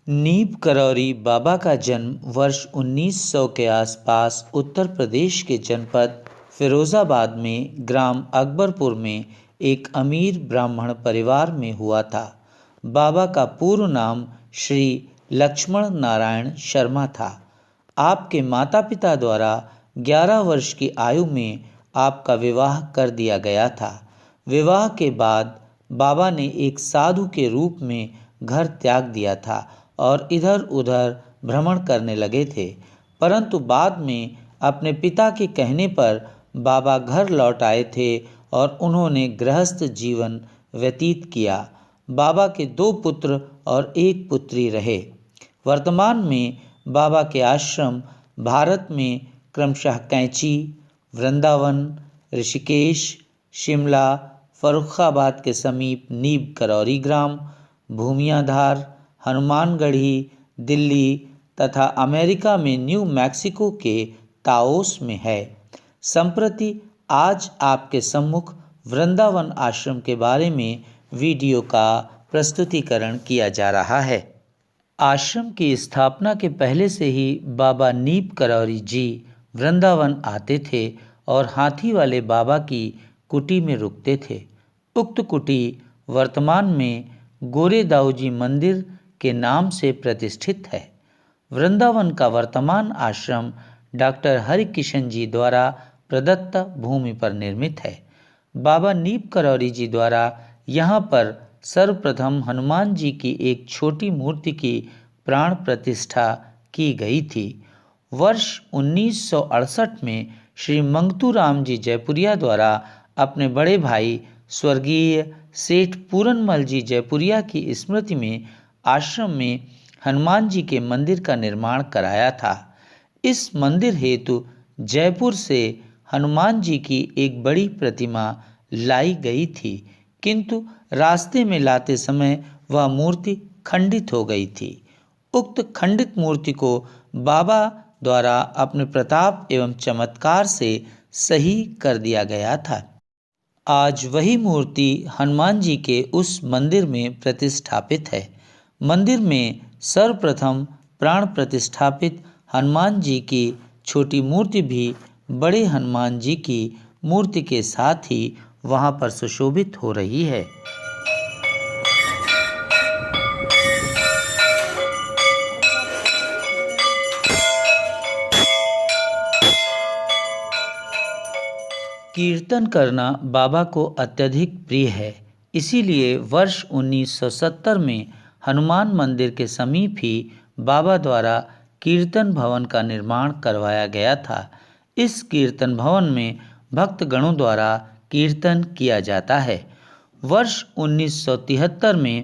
नीब करौरी बाबा का जन्म वर्ष 1900 के आसपास उत्तर प्रदेश के जनपद फिरोजाबाद में ग्राम अकबरपुर में एक अमीर ब्राह्मण परिवार में हुआ था। बाबा का पूर्ण नाम श्री लक्ष्मण नारायण शर्मा था। आपके माता पिता द्वारा 11 वर्ष की आयु में आपका विवाह कर दिया गया था। विवाह के बाद बाबा ने एक साधु के रूप में घर त्याग दिया था और इधर उधर भ्रमण करने लगे थे, परंतु बाद में अपने पिता के कहने पर बाबा घर लौट आए थे और उन्होंने गृहस्थ जीवन व्यतीत किया। बाबा के 2 पुत्र और 1 पुत्री रहे। वर्तमान में बाबा के आश्रम भारत में क्रमशः कैंची, वृंदावन, ऋषिकेश, शिमला, फर्रुखाबाद के समीप नीब करौरी ग्राम, भूमियाधार, हनुमानगढ़ी, दिल्ली तथा अमेरिका में न्यू मैक्सिको के ताओस में है। संप्रति आज आपके सम्मुख वृंदावन आश्रम के बारे में वीडियो का प्रस्तुतिकरण किया जा रहा है। आश्रम की स्थापना के पहले से ही बाबा नीब करौरी जी वृंदावन आते थे और हाथी वाले बाबा की कुटी में रुकते थे। उक्त कुटी वर्तमान में गोरे दाऊजी मंदिर के नाम से प्रतिष्ठित है। वृंदावन का वर्तमान आश्रम डॉक्टर हरिकिशन जी द्वारा प्रदत्त भूमि पर निर्मित है। बाबा नीब करौरी जी द्वारा यहाँ पर सर्वप्रथम हनुमान जी की एक छोटी मूर्ति की प्राण प्रतिष्ठा की गई थी। वर्ष 1968 में श्री मंगतू राम जी जयपुरिया द्वारा अपने बड़े भाई स्वर्गीय सेठ पूरनमल जी जयपुरिया की स्मृति में आश्रम में हनुमान जी के मंदिर का निर्माण कराया था। इस मंदिर हेतु जयपुर से हनुमान जी की एक बड़ी प्रतिमा लाई गई थी, किंतु रास्ते में लाते समय वह मूर्ति खंडित हो गई थी। उक्त खंडित मूर्ति को बाबा द्वारा अपने प्रताप एवं चमत्कार से सही कर दिया गया था। आज वही मूर्ति हनुमान जी के उस मंदिर में प्रतिष्ठापित है। मंदिर में सर्वप्रथम प्राण प्रतिष्ठापित हनुमान जी की छोटी मूर्ति भी बड़े हनुमान जी की मूर्ति के साथ ही वहां पर सुशोभित हो रही है। कीर्तन करना बाबा को अत्यधिक प्रिय है, इसीलिए वर्ष 1970 में हनुमान मंदिर के समीप ही बाबा द्वारा कीर्तन भवन का निर्माण करवाया गया था। इस कीर्तन भवन में भक्तगणों द्वारा कीर्तन किया जाता है। वर्ष 1973 में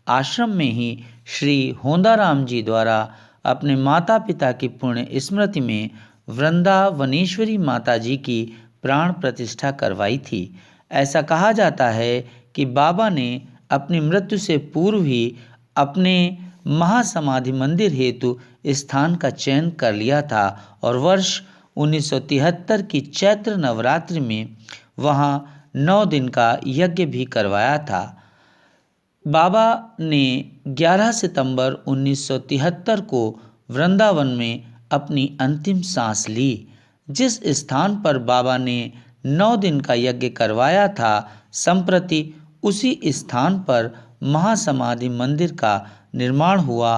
आश्रम में ही श्री होंदाराम जी द्वारा अपने माता पिता की पुण्य स्मृति में वृंदावनेश्वरी माता जी की प्राण प्रतिष्ठा करवाई थी। ऐसा कहा जाता है कि बाबा ने अपनी मृत्यु से पूर्व ही अपने महासमाधि मंदिर हेतु स्थान का चयन कर लिया था और वर्ष 1973 की चैत्र नवरात्रि में वहां 9 दिन का यज्ञ भी करवाया था। बाबा ने 11 सितंबर 1973 को वृंदावन में अपनी अंतिम सांस ली। जिस स्थान पर बाबा ने 9 दिन का यज्ञ करवाया था, संप्रति उसी स्थान पर महासमाधि मंदिर का निर्माण हुआ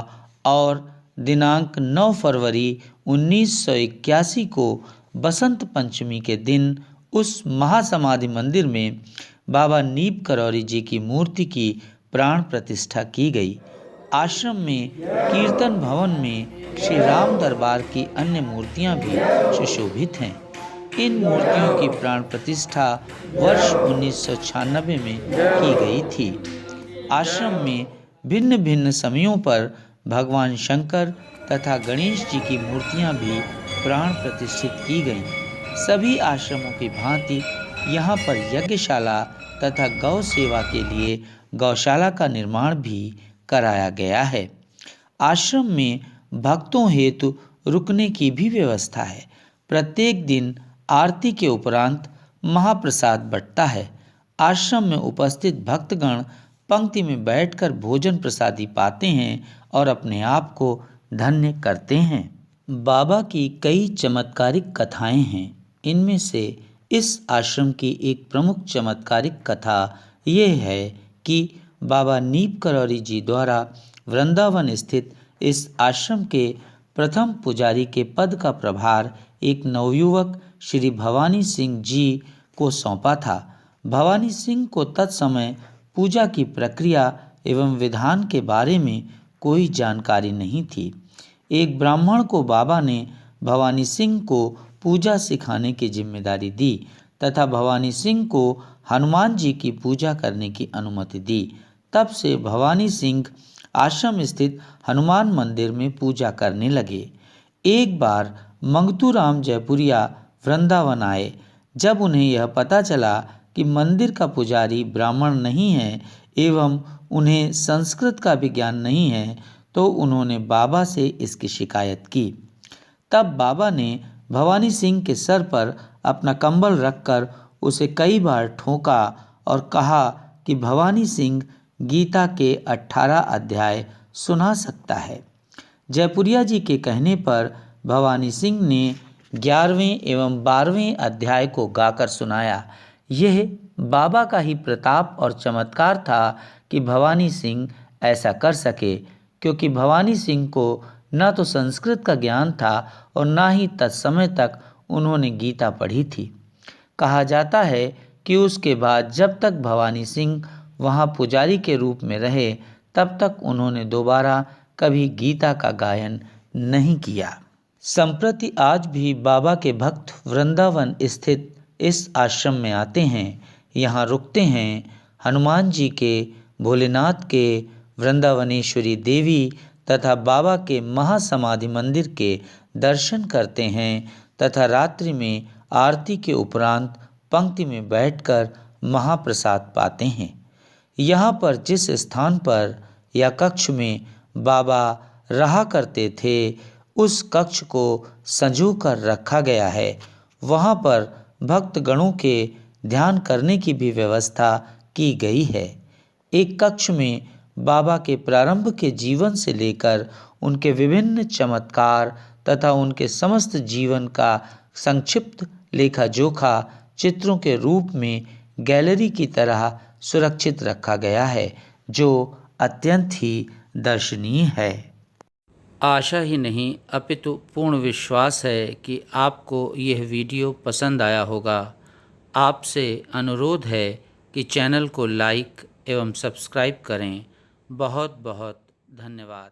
और दिनांक 9 फरवरी 1981 को बसंत पंचमी के दिन उस महासमाधि मंदिर में बाबा नीब करौरी जी की मूर्ति की प्राण प्रतिष्ठा की गई। आश्रम में कीर्तन भवन में श्री राम दरबार की अन्य मूर्तियां भी सुशोभित हैं। इन मूर्तियों की प्राण प्रतिष्ठा वर्ष 1996 में की गई थी। आश्रम में भिन्न भिन्न समयों पर भगवान शंकर तथा गणेश जी की मूर्तियां भी प्राण प्रतिष्ठित की गईं। सभी आश्रमों की भांति यहाँ पर यज्ञशाला तथा गौ सेवा के लिए गौशाला का निर्माण भी कराया गया है। आश्रम में भक्तों हेतु रुकने की भी व्यवस्था है। प्रत्येक दिन आरती के उपरांत महाप्रसाद बंटता है। आश्रम में उपस्थित भक्तगण पंक्ति में बैठकर भोजन प्रसादी पाते हैं और अपने आप को धन्य करते हैं। बाबा की कई चमत्कारिक कथाएं हैं। इनमें से इस आश्रम की एक प्रमुख चमत्कारिक कथा ये है कि बाबा नीप करौरी जी द्वारा वृंदावन स्थित इस आश्रम के प्रथम पुजारी के पद का प्रभार एक नवयुवक श्री भवानी सिंह जी को सौंपा था। भवानी सिंह को तत्समय पूजा की प्रक्रिया एवं विधान के बारे में कोई जानकारी नहीं थी। एक ब्राह्मण को बाबा ने भवानी सिंह को पूजा सिखाने की जिम्मेदारी दी तथा भवानी सिंह को हनुमान जी की पूजा करने की अनुमति दी। तब से भवानी सिंह आश्रम स्थित हनुमान मंदिर में पूजा करने लगे। एक बार मंगतूराम जयपुरिया वृंदावन आए। जब उन्हें यह पता चला कि मंदिर का पुजारी ब्राह्मण नहीं है एवं उन्हें संस्कृत का भी ज्ञान नहीं है, तो उन्होंने बाबा से इसकी शिकायत की। तब बाबा ने भवानी सिंह के सर पर अपना कंबल रखकर उसे कई बार ठोका और कहा कि भवानी सिंह गीता के 18 अध्याय सुना सकता है। जयपुरिया जी के कहने पर भवानी सिंह ने 11वें एवं 12वें अध्याय को गाकर सुनाया। यह बाबा का ही प्रताप और चमत्कार था कि भवानी सिंह ऐसा कर सके, क्योंकि भवानी सिंह को न तो संस्कृत का ज्ञान था और न ही तत्समय तक उन्होंने गीता पढ़ी थी। कहा जाता है कि उसके बाद जब तक भवानी सिंह वहाँ पुजारी के रूप में रहे, तब तक उन्होंने दोबारा कभी गीता का गायन नहीं किया। संप्रति आज भी बाबा के भक्त वृंदावन स्थित इस आश्रम में आते हैं, यहाँ रुकते हैं, हनुमान जी के, भोलेनाथ के, वृंदावनेश्वरी देवी तथा बाबा के महासमाधि मंदिर के दर्शन करते हैं तथा रात्रि में आरती के उपरांत पंक्ति में बैठकर महाप्रसाद पाते हैं। यहाँ पर जिस स्थान पर या कक्ष में बाबा रहा करते थे, उस कक्ष को संजो कर रखा गया है। वहाँ पर भक्त गणों के ध्यान करने की भी व्यवस्था की गई है। एक कक्ष में बाबा के प्रारंभ के जीवन से लेकर उनके विभिन्न चमत्कार तथा उनके समस्त जीवन का संक्षिप्त लेखा जोखा चित्रों के रूप में गैलरी की तरह सुरक्षित रखा गया है, जो अत्यंत ही दर्शनीय है। आशा ही नहीं अपितु पूर्ण विश्वास है कि आपको यह वीडियो पसंद आया होगा। आपसे अनुरोध है कि चैनल को लाइक एवं सब्सक्राइब करें। बहुत बहुत धन्यवाद।